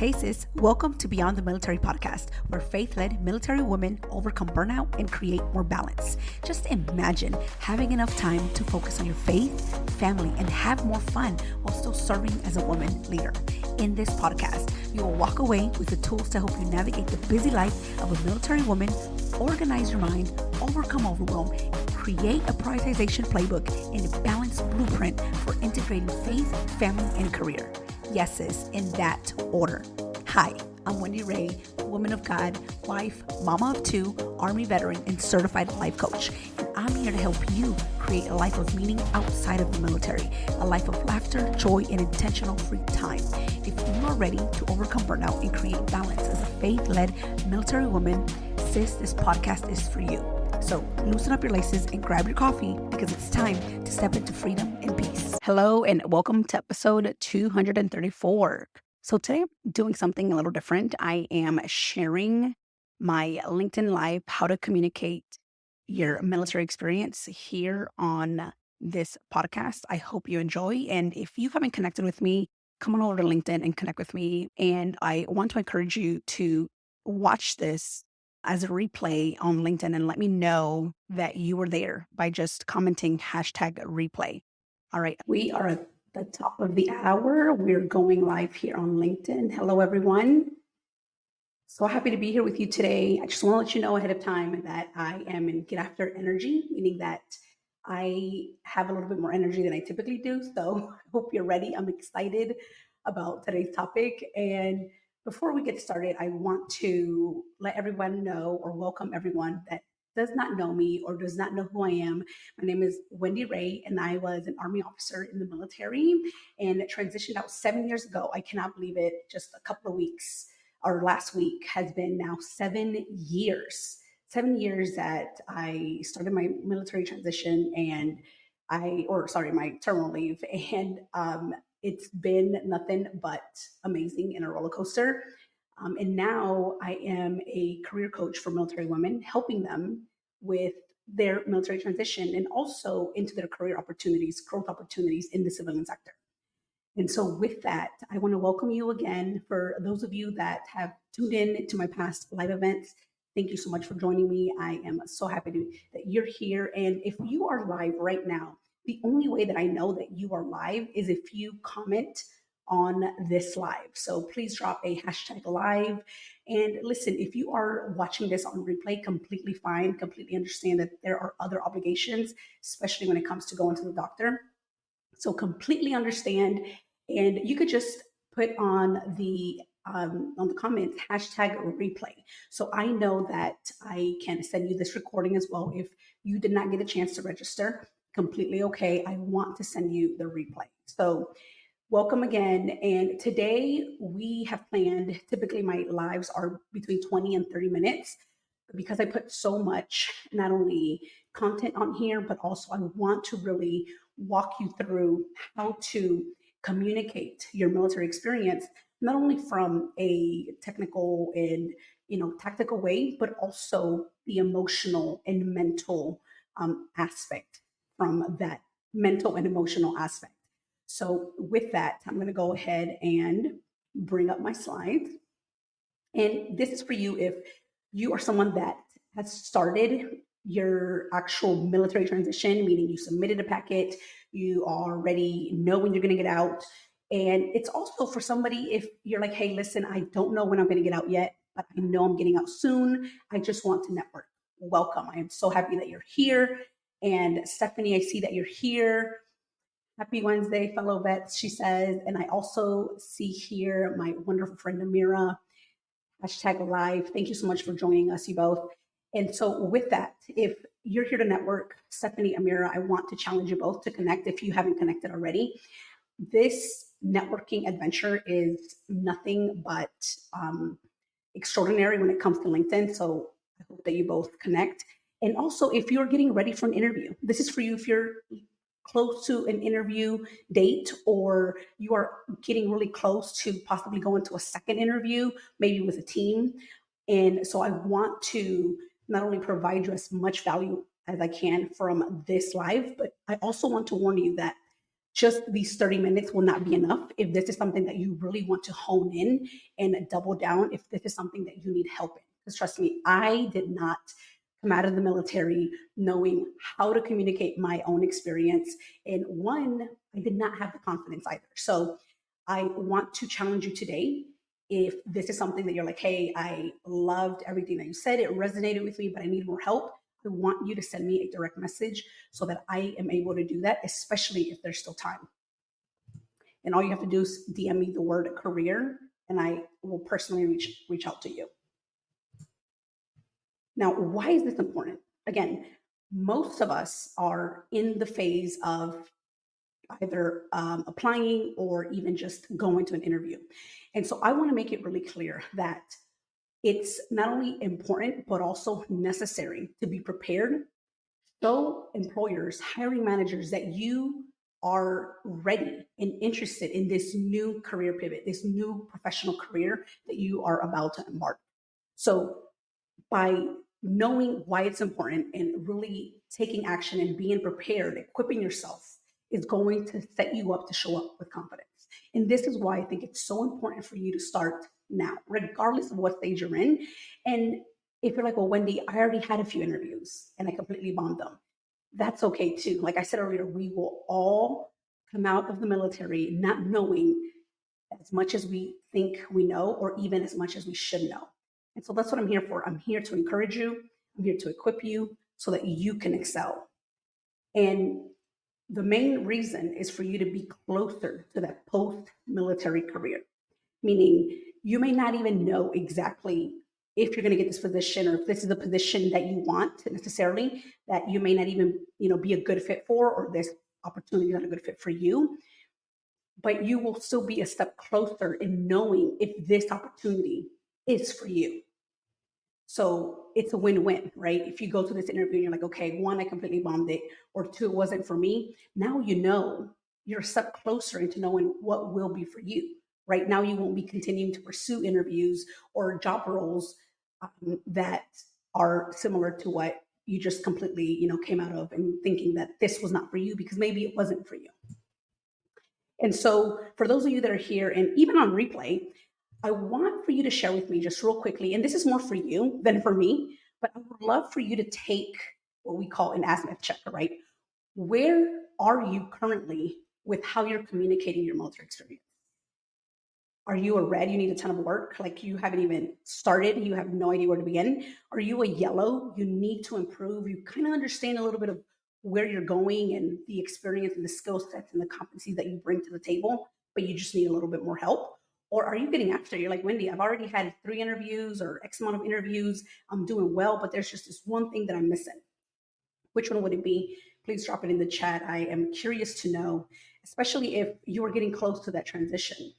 Hey sis, welcome to Beyond the Military podcast, where faith-led military women overcome burnout and create more balance. Just imagine having enough time to focus on your faith, family, and have more fun while still serving as a woman leader. In this podcast, you will walk away with the tools to help you navigate the busy life of a military woman, organize your mind, overcome overwhelm, create a prioritization playbook, and a balanced blueprint for integrating faith, family, and career. Yes, sis, in that order. Hi, I'm Wendy Ray, woman of God, wife, mama of two, Army veteran, and certified life coach. And I'm here to help you create a life of meaning outside of the military, a life of laughter, joy, and intentional free time. If you are ready to overcome burnout and create balance as a faith-led military woman, sis, this podcast is for you. So loosen up your laces and grab your coffee because it's time to step into freedom and peace. Hello and welcome to episode 234. So today I'm doing something a little different. I am sharing my LinkedIn Live, how to communicate your military experience here on this podcast. I hope you enjoy. And if you haven't connected with me, come on over to LinkedIn and connect with me. And I want to encourage you to watch this as a replay on LinkedIn and let me know that you were there by just commenting #replay. All right. We are at the top of the hour. We're going live here on LinkedIn. Hello, everyone. So happy to be here with you today. I just want to let you know ahead of time that I am in get after energy, meaning that I have a little bit more energy than I typically do. So I hope you're ready. I'm excited about today's topic. And before we get started, I want to let everyone know or welcome everyone that does not know me or does not know who I am. My name is Wendy Ray, and I was an Army officer in the military and transitioned out 7 years ago. I cannot believe it. Just a couple of weeks, or last week has been now 7 years. 7 years that I started my military transition and my terminal leave. And it's been nothing but amazing and a roller coaster. And now I am a career coach for military women, helping them with their military transition and also into their career opportunities, growth opportunities in the civilian sector. And so with that, I want to welcome you again. For those of you that have tuned in to my past live events, thank you so much for joining me. I am so happy that you're here. And if you are live right now, the only way that I know that you are live is if you comment on this live. So please drop a #live. And listen, if you are watching this on replay, completely fine, completely understand that there are other obligations, especially when it comes to going to the doctor. So completely understand. And you could just put on the comments #replay. So I know that I can send you this recording as well. If you did not get a chance to register, completely okay. I want to send you the replay. So welcome again. And today we have planned, typically my lives are between 20 and 30 minutes because I put so much, not only content on here, but also I want to really walk you through how to communicate your military experience, not only from a technical and tactical way, but also the emotional and mental aspect from that mental and emotional aspect. So with that, I'm going to go ahead and bring up my slides. And this is for you if you are someone that has started your actual military transition, meaning you submitted a packet, you already know when you're going to get out. And it's also for somebody if you're like, hey, listen, I don't know when I'm going to get out yet, but I know I'm getting out soon. I just want to network. Welcome. I am so happy that you're here. And Stephanie, I see that you're here. Happy Wednesday, fellow vets, she says. And I also see here my wonderful friend Amira, #live. Thank you so much for joining us, you both. And so with that, if you're here to network, Stephanie, Amira, I want to challenge you both to connect if you haven't connected already. This networking adventure is nothing but extraordinary when it comes to LinkedIn. So I hope that you both connect. And also, if you're getting ready for an interview, this is for you if you're close to an interview date or you are getting really close to possibly going to a second interview, maybe with a team. And so I want to not only provide you as much value as I can from this live, but I also want to warn you that just these 30 minutes will not be enough if this is something that you really want to hone in and double down, if this is something that you need help in. Because trust me, I did not come out of the military knowing how to communicate my own experience. And one, I did not have the confidence either. So I want to challenge you today. If this is something that you're like, hey, I loved everything that you said, it resonated with me, but I need more help, I want you to send me a direct message so that I am able to do that, especially if there's still time. And all you have to do is DM me the word career, and I will personally reach out to you. Now, why is this important? Again, most of us are in the phase of either applying or even just going to an interview. And so I want to make it really clear that it's not only important, but also necessary to be prepared. Show employers, hiring managers that you are ready and interested in this new career pivot, this new professional career that you are about to embark. So by knowing why it's important and really taking action and being prepared, equipping yourself is going to set you up to show up with confidence. And this is why I think it's so important for you to start now, regardless of what stage you're in. And if you're like, well, Wendy, I already had a few interviews and I completely bombed them, that's okay too. Like I said earlier, we will all come out of the military not knowing as much as we think we know, or even as much as we should know. And so that's what I'm here for. I'm here to encourage you. I'm here to equip you so that you can excel. And the main reason is for you to be closer to that post-military career, meaning you may not even know exactly if you're going to get this position or if this is the position that you want necessarily, that you may not even, be a good fit for, or this opportunity is not a good fit for you. But you will still be a step closer in knowing if this opportunity is for you. So it's a win-win, right? If you go to this interview and you're like, okay, one, I completely bombed it, or two, it wasn't for me. Now you're a step closer into knowing what will be for you. Right now, you won't be continuing to pursue interviews or job roles that are similar to what you just completely, came out of, and thinking that this was not for you because maybe it wasn't for you. And so for those of you that are here and even on replay, I want for you to share with me just real quickly, and this is more for you than for me, but I would love for you to take what we call an azimuth checker, right? Where are you currently with how you're communicating your military experience? Are you a red? You need a ton of work. Like you haven't even started. You have no idea where to begin. Are you a yellow? You need to improve. You kind of understand a little bit of where you're going and the experience and the skill sets and the competencies that you bring to the table, but you just need a little bit more help. Or are you getting after? You're like, Wendy, I've already had 3 interviews or X amount of interviews. I'm doing well, but there's just this one thing that I'm missing. Which one would it be? Please drop it in the chat. I am curious to know, especially if you are getting close to that transition.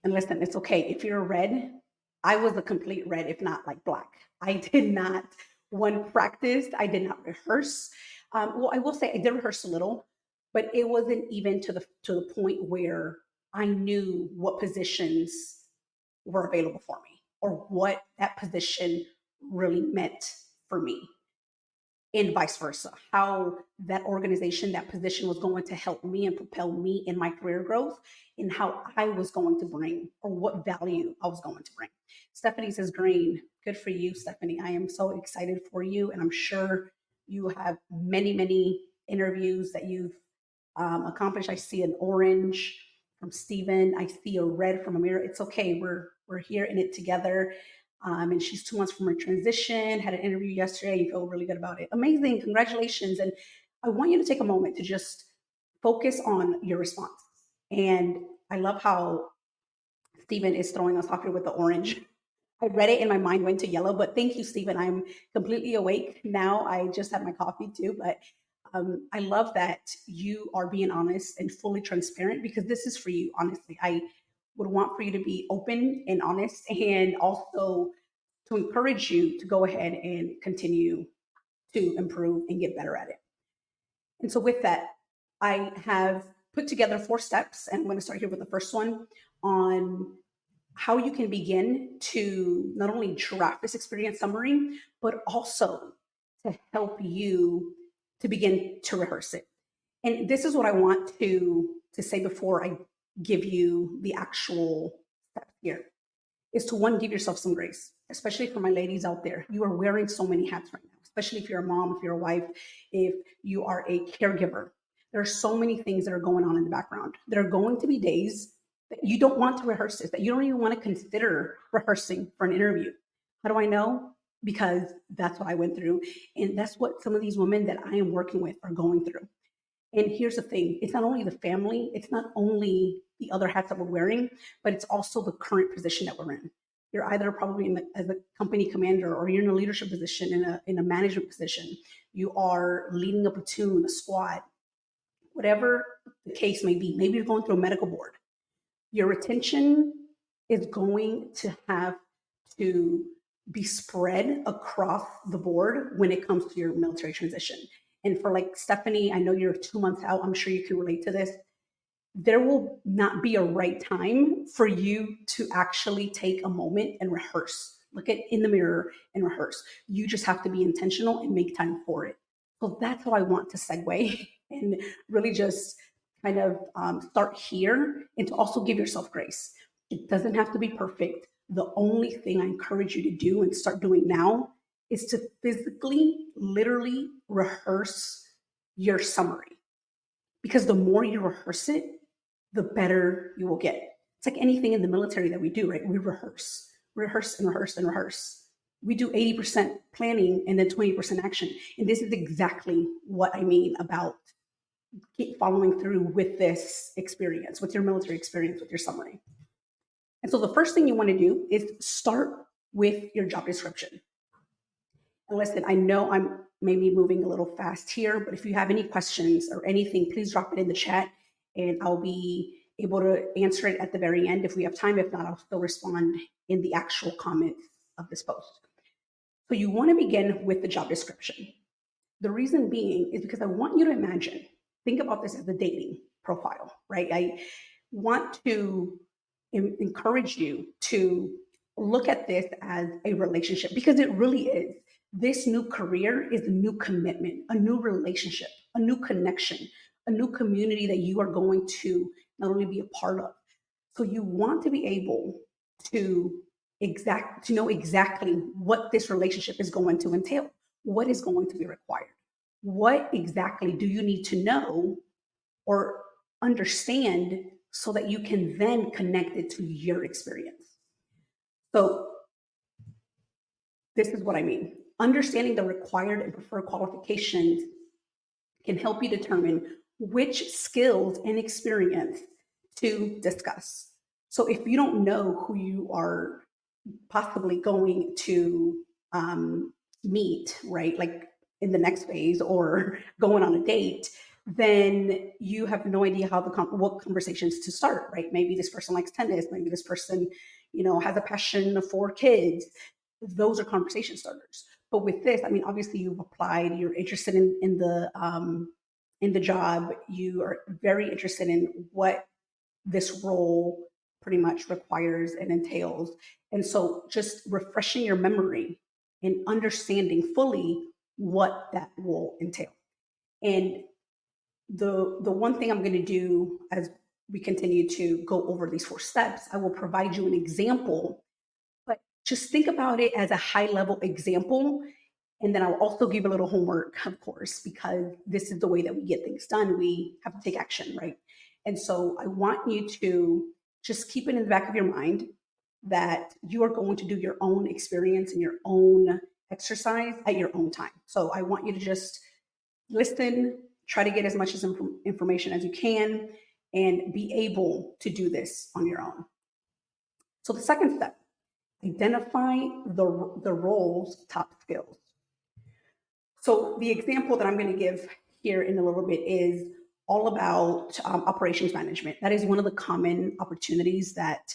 And listen, it's okay. If you're a red, I was a complete red, if not like black. I did not, one, practice. I did not rehearse. Well, I will say I did rehearse a little, but it wasn't even to the point where I knew what positions were available for me or what that position really meant for me, and vice versa, how that organization, that position was going to help me and propel me in my career growth, and how I was going to bring, or what value I was going to bring. Stephanie says, green. Good for you, Stephanie. I am so excited for you. And I'm sure you have many, many interviews that you've accomplished. I see an orange from Steven. I see a red from Amira. It's okay. We're here in it together. And she's 2 months from her transition, had an interview yesterday. You feel really good about it. Amazing. Congratulations. And I want you to take a moment to just focus on your response. And I love how Stephen is throwing us off here with the orange. I read it and my mind went to yellow, but thank you, Stephen. I'm completely awake now. I just had my coffee too, but I love that you are being honest and fully transparent, because this is for you, honestly. I would want for you to be open and honest, and also to encourage you to go ahead and continue to improve and get better at it. And so with that, I have put together 4 steps, and I'm going to start here with the first one on how you can begin to not only draft this experience summary, but also to help you to begin to rehearse it. And this is what I want to say before I give you the actual steps here, is to one, give yourself some grace, especially for my ladies out there. You are wearing so many hats right now, especially if you're a mom, if you're a wife, if you are a caregiver. There are so many things that are going on in the background. There are going to be days that you don't want to rehearse this, that you don't even want to consider rehearsing for an interview. How do I know? Because that's what I went through. And that's what some of these women that I am working with are going through. And here's the thing, it's not only the family, it's not only the other hats that we're wearing, but it's also the current position that we're in. You're either probably as a company commander, or you're in a leadership position, in a management position. You are leading a platoon, a squad, whatever the case may be. Maybe you're going through a medical board. Your attention is going to have to be spread across the board when it comes to your military transition. And for like Stephanie, I know you're 2 months out. I'm sure you can relate to this. There will not be a right time for you to actually take a moment and rehearse. Look at in the mirror and rehearse. You just have to be intentional and make time for it. So that's how I want to segue and really just kind of start here, and to also give yourself grace. It doesn't have to be perfect. The only thing I encourage you to do and start doing now is to physically, literally rehearse your summary. Because the more you rehearse it, the better you will get. It's like anything in the military that we do, right? We rehearse and rehearse and rehearse. We do 80% planning and then 20% action. And this is exactly what I mean about keep following through with this experience, with your military experience, with your summary. And so the first thing you want to do is start with your job description. And listen, I know I'm maybe moving a little fast here, but if you have any questions or anything, please drop it in the chat and I'll be able to answer it at the very end if we have time. If not, I'll still respond in the actual comments of this post. So you want to begin with the job description. The reason being is because I want you to imagine, think about this as a dating profile, right? I want to encourage you to look at this as a relationship, because it really is. This new career is a new commitment, a new relationship, a new connection, a new community that you are going to not only be a part of. So you want to be able to know exactly what this relationship is going to entail, what is going to be required. What exactly do you need to know or understand so that you can then connect it to your experience? So this is what I mean. Understanding the required and preferred qualifications can help you determine which skills and experience to discuss. So if you don't know who you are possibly going to meet, right, like in the next phase or going on a date, then you have no idea what conversations to start, right? Maybe this person likes tennis, maybe this person, has a passion for kids. Those are conversation starters. But with this, I mean, obviously you've applied, you're interested in the job, you are very interested in what this role pretty much requires and entails. And so just refreshing your memory and understanding fully what that will entail. And the one thing I'm going to do as we continue to go over these 4 steps, I will provide you an example, but just think about it as a high level example. And then I'll also give a little homework, of course, because this is the way that we get things done. We have to take action, right? And so I want you to just keep it in the back of your mind that you are going to do your own experience and your own exercise at your own time. So I want you to just listen, try to get as much information as you can, and be able to do this on your own. So the second step, identify the role's top skills. So the example that I'm going to give here in a little bit is all about operations management. That is one of the common opportunities that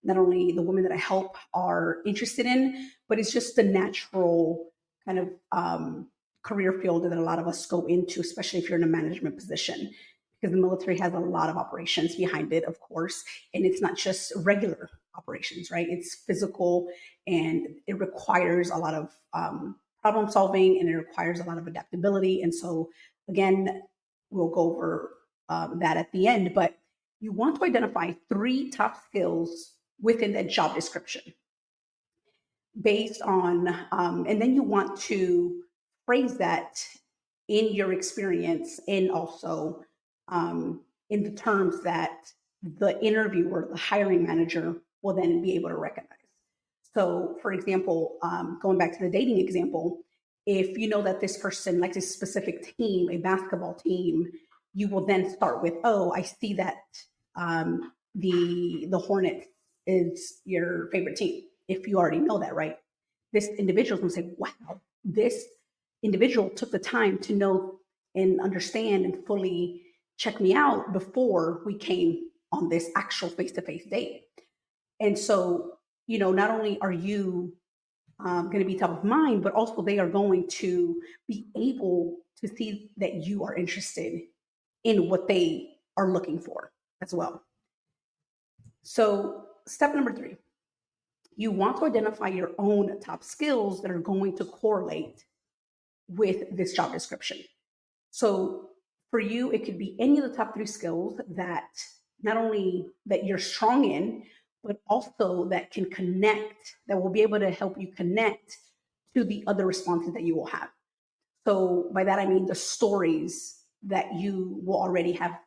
not only the women that I help are interested in, but it's just the natural kind of career field that a lot of us go into, especially if you're in a management position, because the military has a lot of operations behind it, of course, and it's not just regular operations, right? It's physical and it requires a lot of problem solving and it requires a lot of adaptability. And so, again, we'll go over that at the end, but you want to identify 3 top skills within that job description based on, and then you want to phrase that in your experience and also in the terms that the interviewer, the hiring manager, will then be able to recognize. So, for example, going back to the dating example, if you know that this person likes a specific team, a basketball team, you will then start with, "Oh, I see that the Hornets is your favorite team." If you already know that, right? This individual is going to say, "Wow, this individual took the time to know and understand and fully check me out before we came on this actual face-to-face date." And so, not only are you going to be top of mind, but also they are going to be able to see that you are interested in what they are looking for as well. So, step number 3, you want to identify your own top skills that are going to correlate with this job description. So, for you, it could be any of the top 3 skills that not only that you're strong in, but also that can connect, that will be able to help you connect to the other responses that you will have. So by that, I mean the stories that you will already have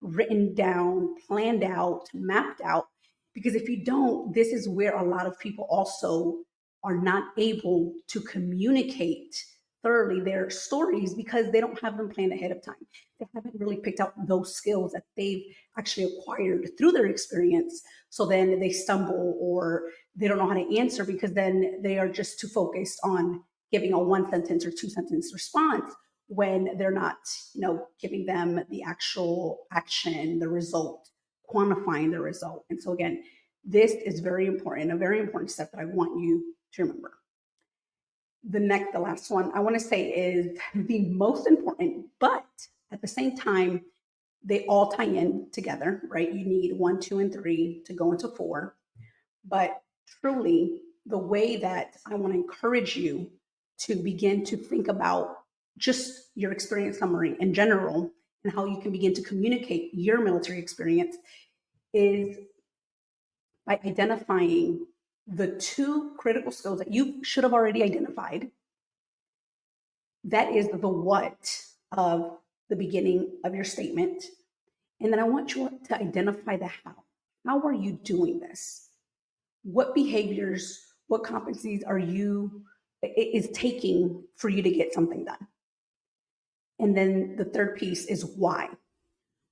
written down, planned out, mapped out. Because if you don't, this is where a lot of people also are not able to communicate thoroughly their stories because they don't have them planned ahead of time. They haven't really picked out those skills that they've actually acquired through their experience. So then they stumble or they don't know how to answer because then they are just too focused on giving a 1-sentence or 2-sentence response when they're not, giving them the actual action, the result, quantifying the result. And so again, this is very important, a very important step that I want you to remember. The last one I want to say is the most important, but at the same time, they all tie in together, right? You need 1, 2, and 3 to go into 4. But truly, the way that I want to encourage you to begin to think about just your experience summary in general and how you can begin to communicate your military experience is by identifying the 2 critical skills that you should have already identified. That is the what of the beginning of your statement. And then I want you to identify the how. How are you doing this? What behaviors, what competencies is taking for you to get something done? And then the third piece is why.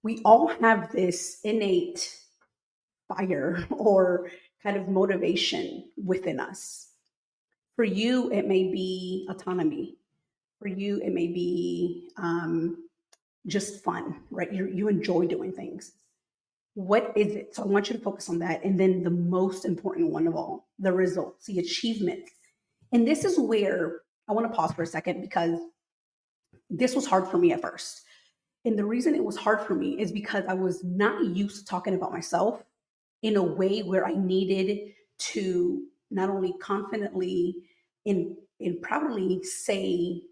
We all have this innate fire or kind of motivation within us. For you, it may be autonomy. For you, it may be just fun, right? You enjoy doing things. What is it? So I want you to focus on that. And then the most important one of all, the results, the achievements. And this is where I want to pause for a second because this was hard for me at first. And the reason it was hard for me is because I was not used to talking about myself in a way where I needed to not only confidently and proudly say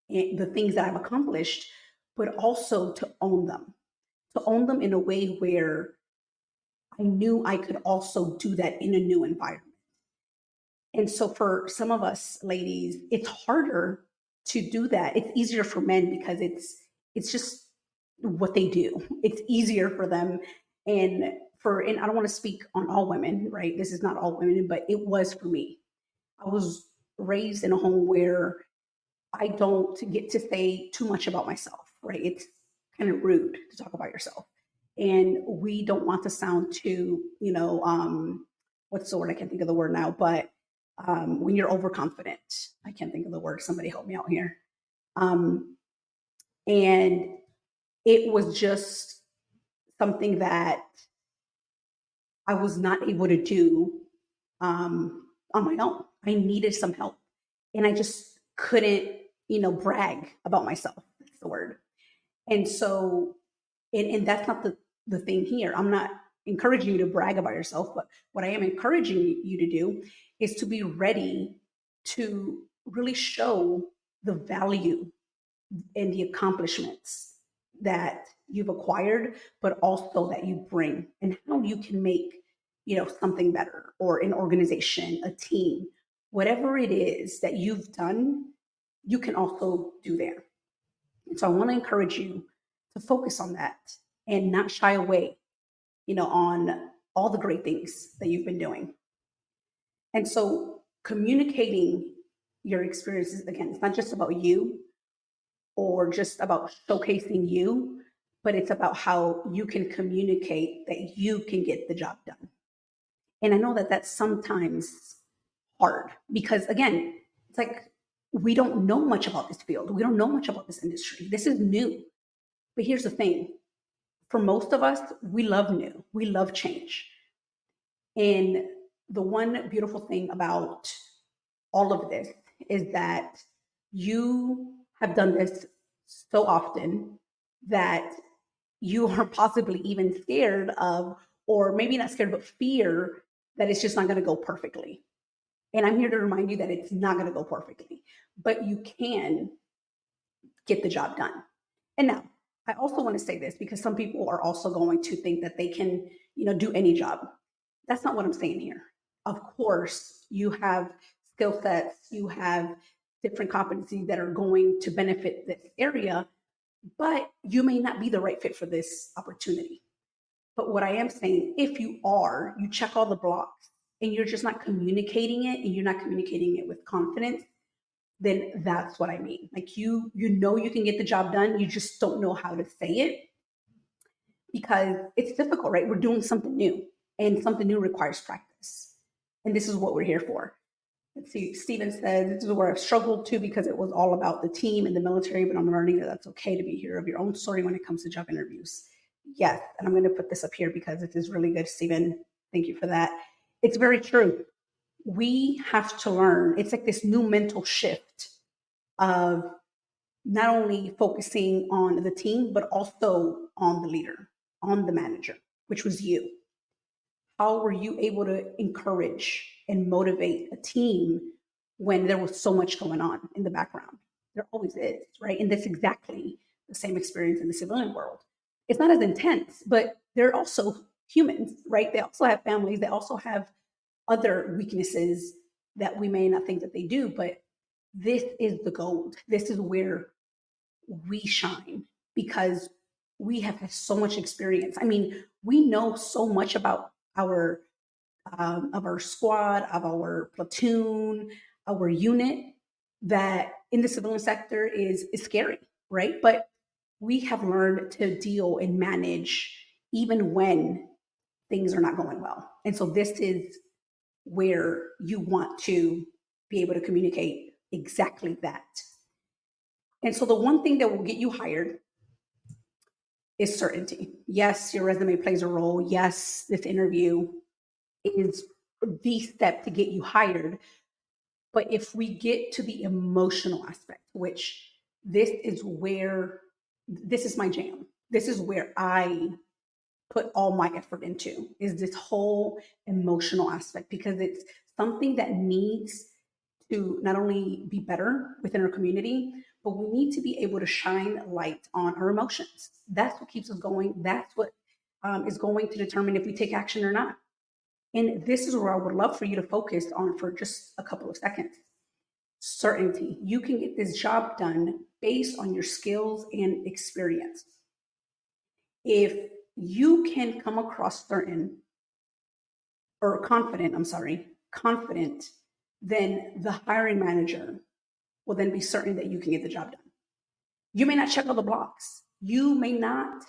the things that I've accomplished, but also to own them in a way where I knew I could also do that in a new environment. And so for some of us ladies, it's harder to do that. It's easier for men because it's just what they do. It's easier for them. And I don't want to speak on all women, right? This is not all women, but it was for me. I was raised in a home where I don't get to say too much about myself, right? It's kind of rude to talk about yourself. And we don't want to sound too, what's the word? I can't think of the word now, but when you're overconfident, I can't think of the word. Somebody help me out here. And it was just something that I was not able to do on my own. I needed some help. And I just couldn't, brag about myself. That's the word. And so, and that's not the thing here. I'm not encouraging you to brag about yourself, but what I am encouraging you to do is to be ready to really show the value and the accomplishments that you've acquired, but also that you bring, and how you can make, something better, or an organization, a team, whatever it is that you've done, you can also do there. And so I want to encourage you to focus on that and not shy away, on all the great things that you've been doing. And so communicating your experiences, again, it's not just about you or just about showcasing you, but it's about how you can communicate that you can get the job done. And I know that that's sometimes hard because, again, it's like we don't know much about this field. We don't know much about this industry. This is new. But here's the thing, for most of us, we love new, we love change. And the one beautiful thing about all of this is that you have done this so often that you are possibly even scared of, or maybe not scared, but fear that it's just not going to go perfectly. And I'm here to remind you that it's not going to go perfectly, but you can get the job done. And now, I also want to say this because some people are also going to think that they can, do any job. That's not what I'm saying here. Of course, you have skill sets, you have different competencies that are going to benefit this area, but you may not be the right fit for this opportunity. But what I am saying, if you are, you check all the blocks and you're just not communicating it, and you're not communicating it with confidence, then that's what I mean. Like you can get the job done, you just don't know how to say it because it's difficult, right? We're doing something new, and something new requires practice. And this is what we're here for. Let's see, Stephen says, this is where I've struggled too because it was all about the team and the military, but I'm learning that that's okay to be a hero of your own story when it comes to job interviews. Yes, and I'm going to put this up here because it is really good, Stephen. Thank you for that. It's very true. We have to learn. It's like this new mental shift of not only focusing on the team, but also on the leader, on the manager, which was you. How were you able to encourage and motivate a team when there was so much going on in the background? There always is, right? And that's exactly the same experience in the civilian world. It's not as intense, but they're also humans, right? They also have families. They also have other weaknesses that we may not think that they do, but this is the gold. This is where we shine because we have had so much experience. I mean, we know so much about our of our squad, of our platoon, our unit, that in the civilian sector is scary, right? But we have learned to deal and manage even when things are not going well. And so this is where you want to be able to communicate exactly that. And so the one thing that will get you hired is certainty. Yes, your resume plays a role. Yes, this interview is the step to get you hired. But if we get to the emotional aspect, which this is my jam. This is where I put all my effort into, is this whole emotional aspect, because it's something that needs to not only be better within our community, but we need to be able to shine light on our emotions. That's what keeps us going. That's what is going to determine if we take action or not. And this is where I would love for you to focus on for just a couple of seconds. Certainty. You can get this job done based on your skills and experience. If you can come across confident, then the hiring manager will then be certain that you can get the job done. You may not check all the blocks. You may not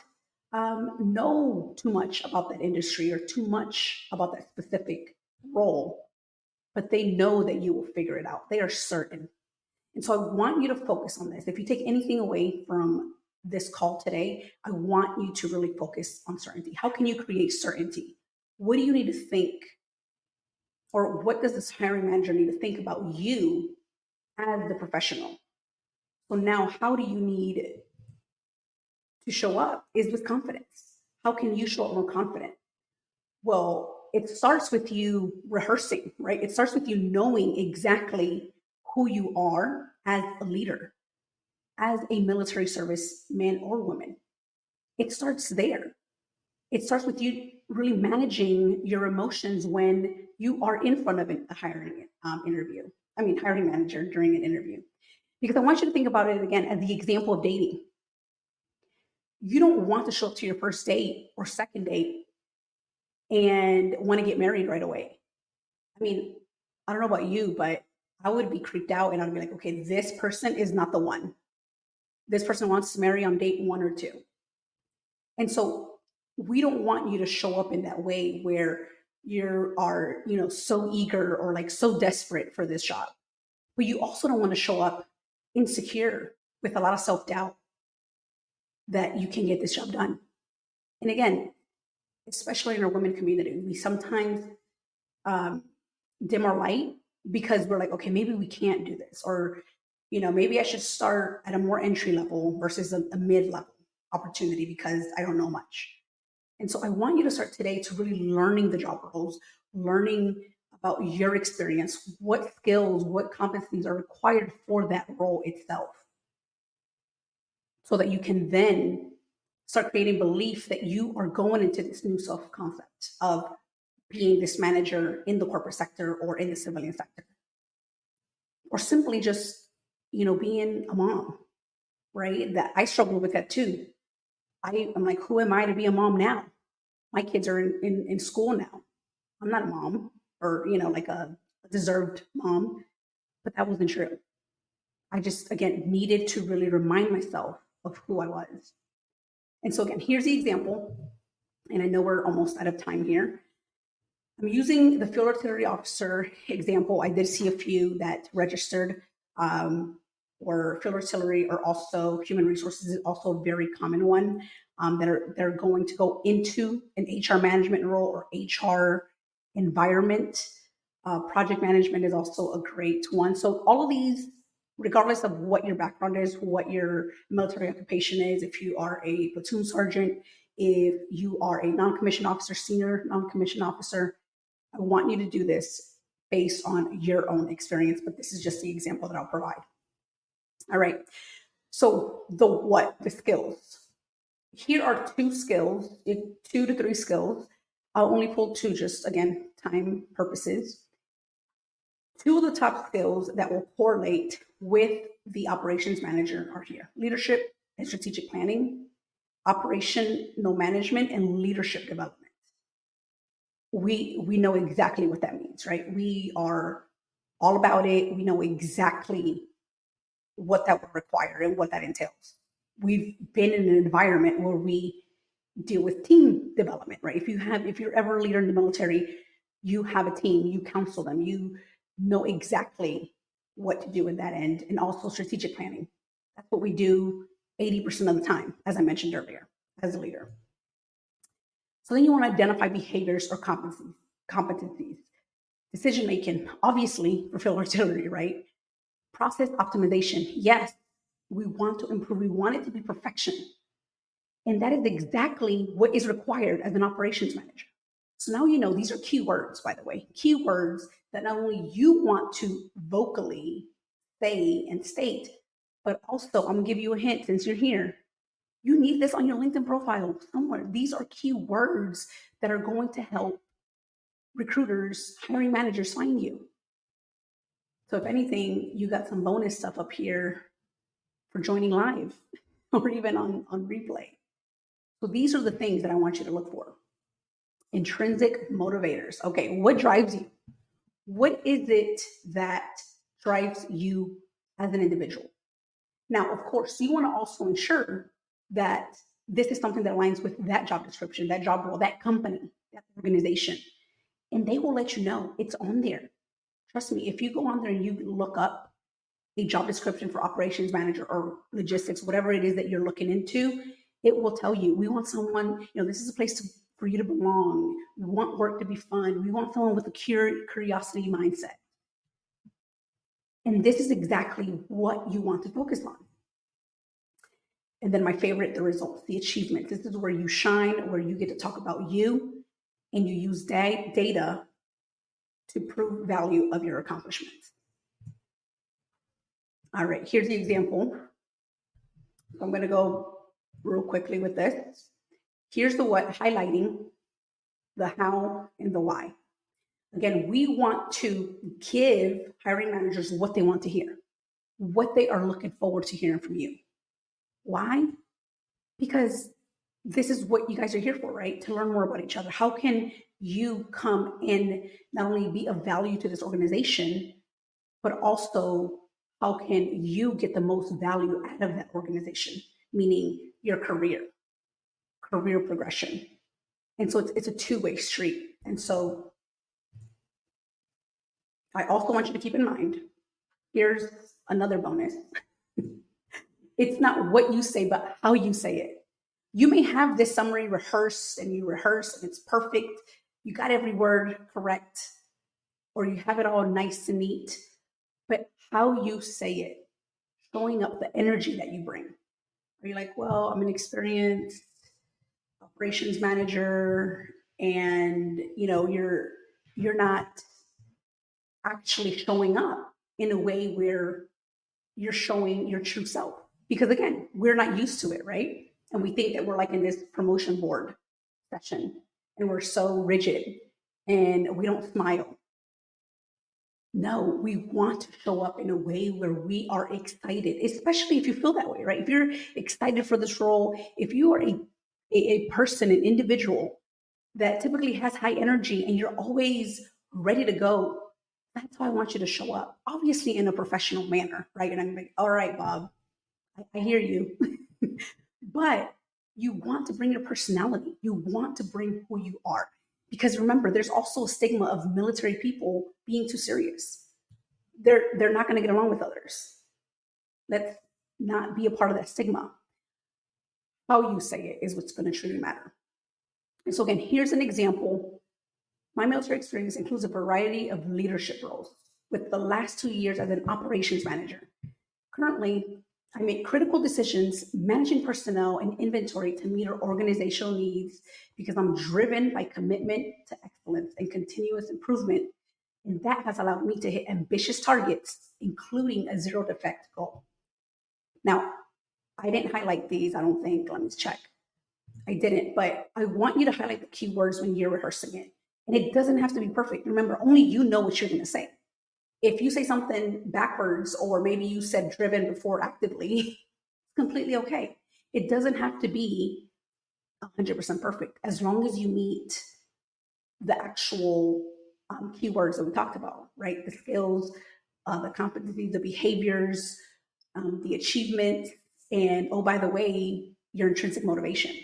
know too much about that industry or too much about that specific role, but they know that you will figure it out. They are certain. And so I want you to focus on this. If you take anything away from this call today, I want you to really focus on certainty. How can you create certainty? What do you need to think? Or what does this hiring manager need to think about you as the professional? So now, how do you need to show up is with confidence. How can you show up more confident? Well, it starts with you rehearsing, right? It starts with you knowing exactly who you are as a leader, as a military service man or woman. It starts there. It starts with you really managing your emotions when you are in front of a hiring hiring manager during an interview. Because I want you to think about it again as the example of dating. You don't want to show up to your first date or second date and want to get married right away. I mean, I don't know about you, but I would be creeped out and I'd be like, okay, this person is not the one. This person wants to marry on date 1 or 2. And so we don't want you to show up in that way where you are, so eager or like so desperate for this job. But you also don't want to show up insecure with a lot of self-doubt that you can get this job done. And again, especially in our women community, we sometimes dim our light because we're like, okay, maybe we can't do this. Or, maybe I should start at a more entry level versus a mid-level opportunity because I don't know much. And so I want you to start today to really learning the job roles, learning about your experience, what skills, what competencies are required for that role itself, so that you can then start creating belief that you are going into this new self-concept of being this manager in the corporate sector or in the civilian sector, or simply just, being a mom, right? That I struggle with that too. I'm like, who am I to be a mom now? My kids are in school now. I'm not a mom or, like a deserved mom, but that wasn't true. I just, again, needed to really remind myself of who I was. And so again, here's the example. And I know we're almost out of time here. I'm using the field artillery officer example. I did see a few that registered or field artillery, or also human resources is also a very common one they're going to go into an HR management role or HR environment. Project management is also a great one. So all of these, regardless of what your background is, what your military occupation is, if you are a platoon sergeant, if you are a non-commissioned officer, senior non-commissioned officer, I want you to do this based on your own experience, but this is just the example that I'll provide. All right. So the skills. Here are 2 skills, 2 to 3 skills. I'll only pull 2, just again, time purposes. 2 of the top skills that will correlate with the operations manager are here: leadership and strategic planning, operational management, and leadership development. We know exactly what that means, right? We are all about it. We know exactly what that would require and what that entails. We've been in an environment where we deal with team development, right? If you're ever a leader in the military, you have a team, you counsel them, you know exactly what to do in that end. And also strategic planning. That's what we do 80% of the time, as I mentioned earlier, as a leader. So then you want to identify behaviors or competencies. Decision making, obviously, for field artillery, right? Process optimization. Yes, we want to improve. We want it to be perfection. And that is exactly what is required as an operations manager. So now you know these are keywords, by the way, keywords that not only you want to vocally say and state, but also I'm going to give you a hint since you're here. You need this on your LinkedIn profile somewhere. These are keywords that are going to help recruiters, hiring managers find you. So if anything, you got some bonus stuff up here for joining live or even on replay. So these are the things that I want you to look for. Intrinsic motivators. Okay, what drives you? What is it that drives you as an individual? Now, of course, you want to also ensure that this is something that aligns with that job description, that job role, that company, that organization. And they will let you know it's on there. Trust me, if you go on there and you look up a job description for operations manager or logistics, whatever it is that you're looking into, it will tell you, we want someone, this is a place for you to belong. We want work to be fun. We want someone with a curiosity mindset. And this is exactly what you want to focus on. And then my favorite, the results, the achievements. This is where you shine, where you get to talk about you and you use data to prove value of your accomplishments. All right, here's the example. I'm going to go real quickly with this. Here's the what, highlighting the how and the why. Again, we want to give hiring managers what they want to hear, what they are looking forward to hearing from you. Why? Because this is what you guys are here for, right? To learn more about each other. How can you come and not only be of value to this organization, but also how can you get the most value out of that organization, meaning your career progression. And so it's a two-way street. And so I also want you to keep in mind, here's another bonus. It's not what you say, but how you say it. You may have this summary rehearsed and you rehearse and it's perfect. You got every word correct, or you have it all nice and neat, but how you say it, showing up the energy that you bring. Are you like, well, I'm an experienced operations manager, and you're not actually showing up in a way where you're showing your true self? Because again, we're not used to it, right? And we think that we're like in this promotion board session and we're so rigid and we don't smile. No, we want to show up in a way where we are excited, especially if you feel that way, right? If you're excited for this role, if you are a person, an individual that typically has high energy and you're always ready to go, that's how I want you to show up. Obviously in a professional manner, right? And I'm like, all right, Bob, I hear you. But you want to bring your personality. You want to bring who you are. Because remember, there's also a stigma of military people being too serious. They're not going to get along with others. Let's not be a part of that stigma. How you say it is what's going to truly matter. And so again, here's an example. My military experience includes a variety of leadership roles, with the last 2 years as an operations manager. Currently, I make critical decisions managing personnel and inventory to meet our organizational needs because I'm driven by commitment to excellence and continuous improvement. And that has allowed me to hit ambitious targets, including a zero defect goal. Now, I didn't highlight these, I don't think. Let me check. I didn't, but I want you to highlight the keywords when you're rehearsing it. And it doesn't have to be perfect. Remember, only you know what you're going to say. If you say something backwards, or maybe you said driven before actively, it's completely okay. It doesn't have to be 100% perfect, as long as you meet the actual keywords that we talked about, right? The skills, the competencies, the behaviors, the achievements, and oh, by the way, your intrinsic motivation.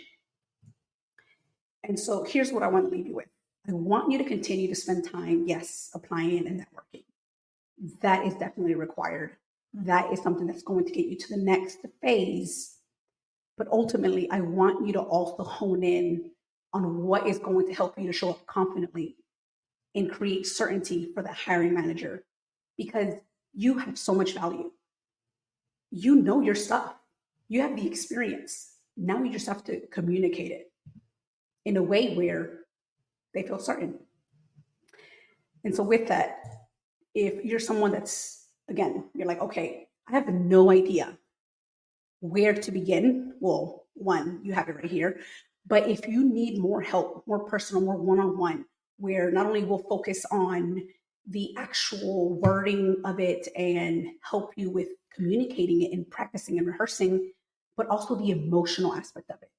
And so here's what I want to leave you with. I want you to continue to spend time, yes, applying and networking. That is definitely required. That is something that's going to get you to the next phase. But ultimately, I want you to also hone in on what is going to help you to show up confidently and create certainty for the hiring manager, because you have so much value. You know your stuff. You have the experience. Now you just have to communicate it in a way where they feel certain. And so with that, if you're someone that's, again, you're like, okay, I have no idea where to begin. Well, one, you have it right here. But if you need more help, more personal, more one-on-one, where not only we'll focus on the actual wording of it and help you with communicating it and practicing and rehearsing, but also the emotional aspect of it.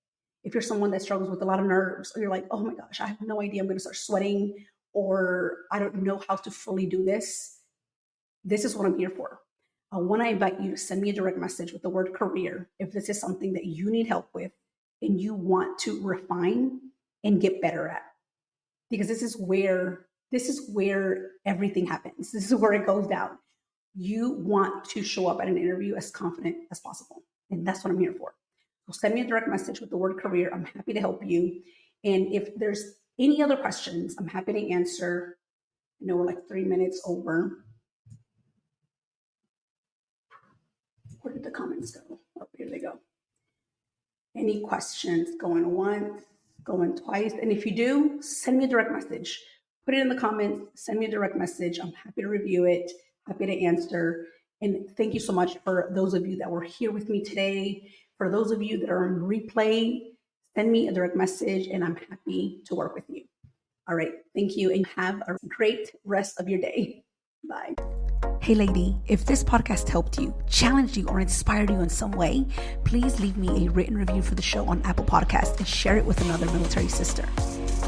If you're someone that struggles with a lot of nerves, or you're like, oh my gosh, I have no idea, I'm going to start sweating, or I don't know how to fully do this, this is what I'm here for. I want to invite you to send me a direct message with the word career if this is something that you need help with and you want to refine and get better at. Because this is where everything happens. This is where it goes down. You want to show up at an interview as confident as possible. And that's what I'm here for. So send me a direct message with the word career. I'm happy to help you. And if there's any other questions, I'm happy to answer. I know we're like 3 minutes over. Where did the comments go? Oh, here they go. Any questions? Going once, going twice. And if you do, send me a direct message. Put it in the comments, send me a direct message. I'm happy to review it, happy to answer. And thank you so much for those of you that were here with me today. For those of you that are on replay, send me a direct message and I'm happy to work with you. All right. Thank you and have a great rest of your day. Bye. Hey lady, if this podcast helped you, challenged you, or inspired you in some way, please leave me a written review for the show on Apple Podcasts and share it with another military sister.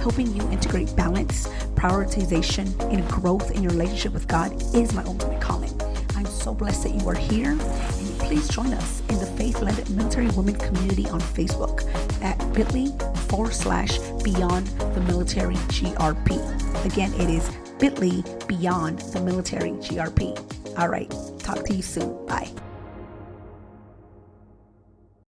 Helping you integrate balance, prioritization, and growth in your relationship with God is my ultimate calling. I'm so blessed that you are here, and please join us in the Faith-Led Military Women community on Facebook at bit.ly/Beyond the Military GRP. Again, it is bit.ly Beyond the Military GRP. All right, talk to you soon. Bye.